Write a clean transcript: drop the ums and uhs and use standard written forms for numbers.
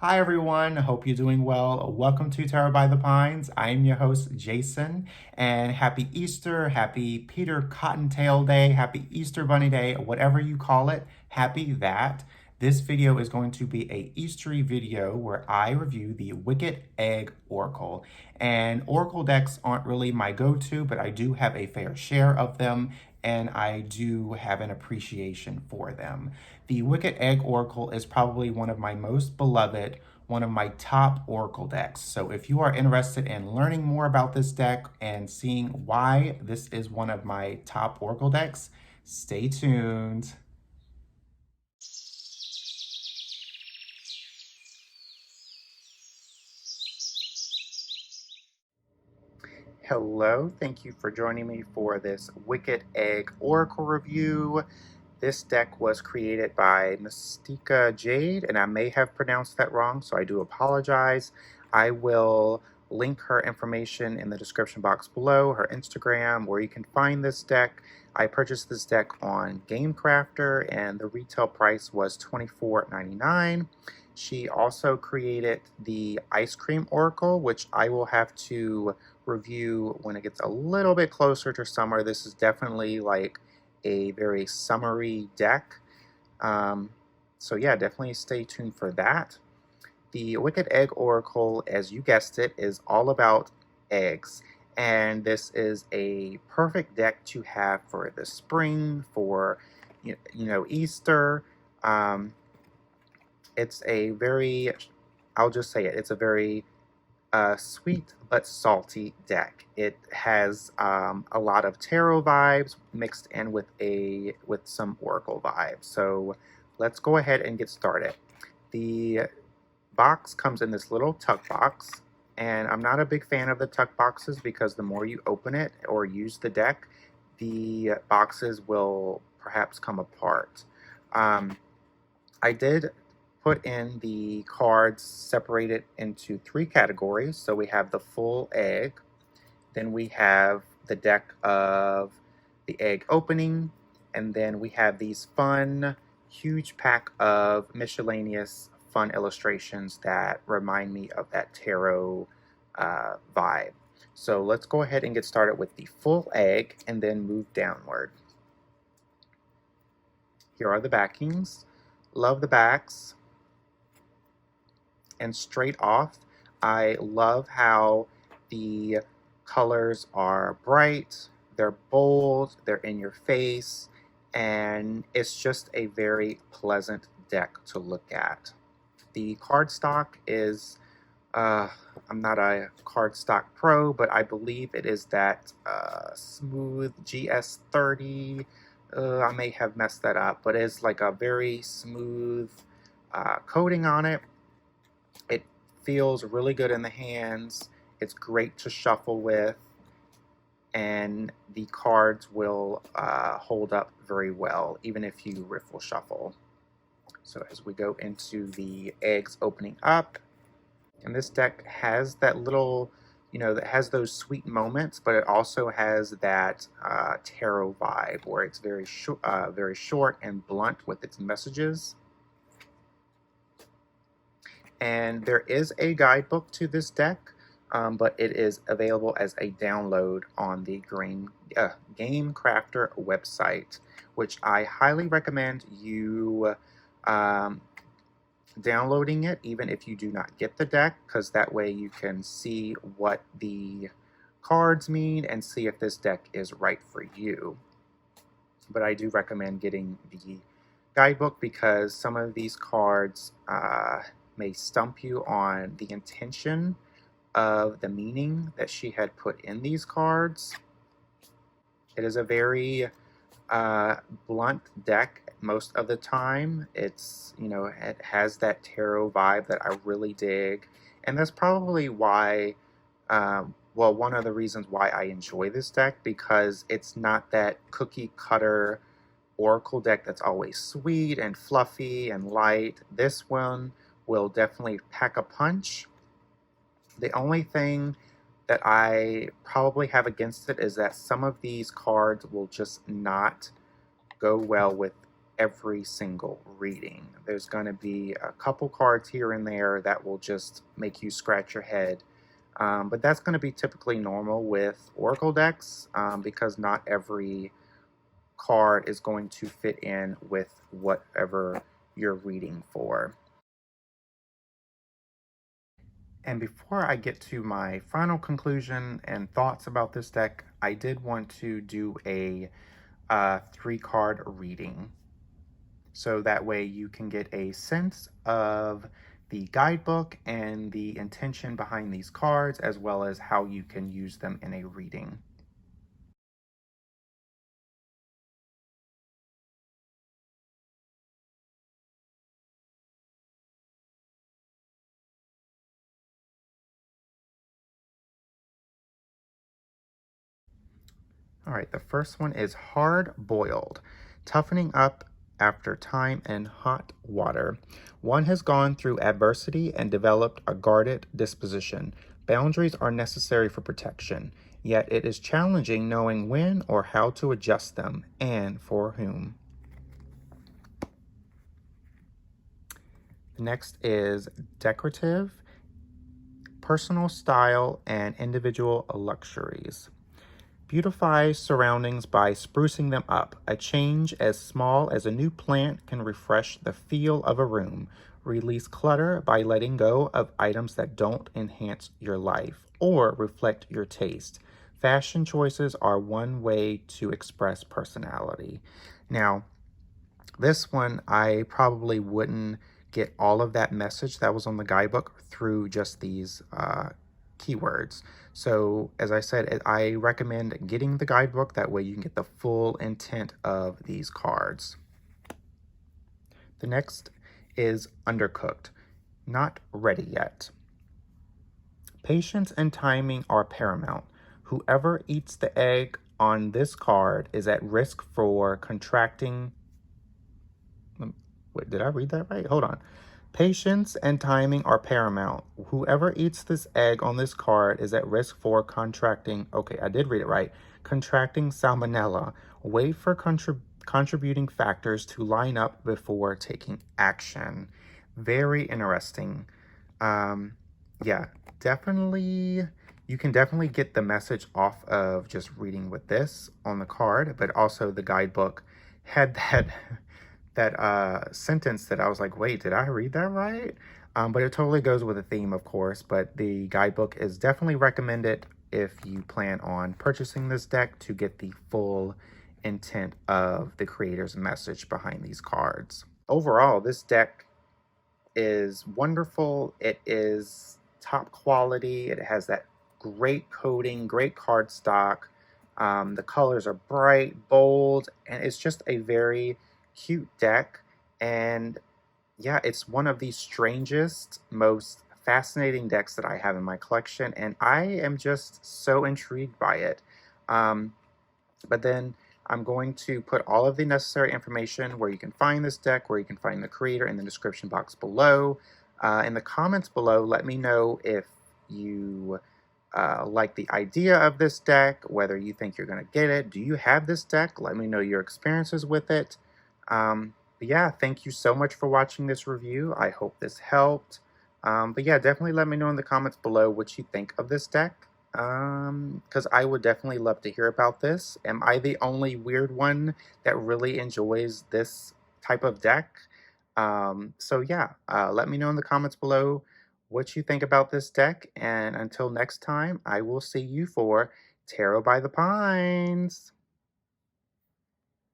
Hi everyone, hope you're doing well. Welcome to Tarot by the Pines. I'm your host, Jason, and happy Easter, happy Peter Cottontail Day, happy Easter Bunny Day, whatever you call it, happy that. This video is going to be a Eastery video where I review the Wicked Egg Oracle. And Oracle decks aren't really my go-to, but I do have a fair share of them, and I do have an appreciation for them. The Wicked Egg Oracle is probably one of my most beloved, one of my top Oracle decks. So if you are interested in learning more about this deck and seeing why this is one of my top Oracle decks, stay tuned. Hello, thank you for joining me for this Wicked Egg Oracle review. This deck was created by Mystica Jade, and I may have pronounced that wrong, so I do apologize. I will link her information in the description box below, her Instagram, where you can find this deck. I purchased this deck on GameCrafter, and the retail price was $24.99. She also created the Ice Cream Oracle, which I will have to review when it gets a little bit closer to summer. This is definitely like a very summery deck. So yeah, definitely stay tuned for that. The Wicked Egg Oracle, as you guessed it, is all about eggs. And this is a perfect deck to have for the spring, for Easter. It's a very, I'll just say it, it's a very sweet but salty deck. It has a lot of tarot vibes mixed in with some oracle vibes. So let's go ahead and get started. The box comes in this little tuck box, and I'm not a big fan of the tuck boxes because the more you open it or use the deck, the boxes will perhaps come apart. I did put in the cards separated into three categories. So we have the full egg, then we have the deck of the egg opening, and then we have these fun, huge pack of miscellaneous fun illustrations that remind me of that tarot vibe. So let's go ahead and get started with the full egg and then move downward. Here are the backings. Love the backs. And straight off, I love how the colors are bright, they're bold, they're in your face, and it's just a very pleasant deck to look at. The cardstock is, I'm not a cardstock pro, but I believe it is that smooth GS30. I may have messed that up, but it's like a very smooth coating on it. It feels really good in the hands. It's great to shuffle with, and the cards will hold up very well, even if you riffle shuffle. So as we go into the eggs opening up, and this deck has that little, that has those sweet moments, but it also has that tarot vibe where it's very short and blunt with its messages. And there is a guidebook to this deck, but it is available as a download on the GameCrafter website, which I highly recommend you downloading it, even if you do not get the deck, because that way you can see what the cards mean and see if this deck is right for you. But I do recommend getting the guidebook because some of these cards may stump you on the intention of the meaning that she had put in these cards. It is a very blunt deck most of the time. It's, it has that tarot vibe that I really dig. And that's probably why, well, one of the reasons why I enjoy this deck, because it's not that cookie cutter oracle deck that's always sweet and fluffy and light. This one will definitely pack a punch. The only thing that I probably have against it is that some of these cards will just not go well with every single reading. There's going to be a couple cards here and there that will just make you scratch your head. But that's going to be typically normal with Oracle decks because not every card is going to fit in with whatever you're reading for. And before I get to my final conclusion and thoughts about this deck, I did want to do a 3-card reading. So that way you can get a sense of the guidebook and the intention behind these cards, as well as how you can use them in a reading. All right, the first one is hard boiled, toughening up after time in hot water. One has gone through adversity and developed a guarded disposition. Boundaries are necessary for protection, yet it is challenging knowing when or how to adjust them and for whom. The next is decorative, personal style, and individual luxuries. Beautify surroundings by sprucing them up. A change as small as a new plant can refresh the feel of a room. Release clutter by letting go of items that don't enhance your life or reflect your taste. Fashion choices are one way to express personality. Now, this one, I probably wouldn't get all of that message that was on the guidebook through just these keywords. So as I said, I recommend getting the guidebook. That way you can get the full intent of these cards. The next is undercooked, not ready yet. Patience and timing are paramount. Whoever eats the egg on this card is at risk for contracting. Wait, did I read that right? Hold on. Patience and timing are paramount. Whoever eats this egg on this card is at risk for contracting. Okay, I did read it right. Contracting salmonella. Wait for contributing factors to line up before taking action. Very interesting. Yeah, definitely. You can definitely get the message off of just reading with this on the card, but also the guidebook had that sentence that I was like, wait, did I read that right? But it totally goes with the theme, of course. But the guidebook is definitely recommended if you plan on purchasing this deck to get the full intent of the creator's message behind these cards. Overall, this deck is wonderful. It is top quality. It has that great coating, great card stock. The colors are bright, bold, and it's just a very cute deck. And yeah, it's one of the strangest, most fascinating decks that I have in my collection, and I am just so intrigued by it. But then I'm going to put all of the necessary information where you can find this deck, where you can find the creator in the description box below. In the comments below, let me know if you like the idea of this deck, whether you think you're going to get it. Do you have this deck? Let me know your experiences with it. But yeah, thank you so much for watching this review. I hope this helped. But yeah, definitely let me know in the comments below what you think of this deck. Because I would definitely love to hear about this. Am I the only weird one that really enjoys this type of deck? So yeah, let me know in the comments below what you think about this deck. And until next time, I will see you for Tarot by the Pines.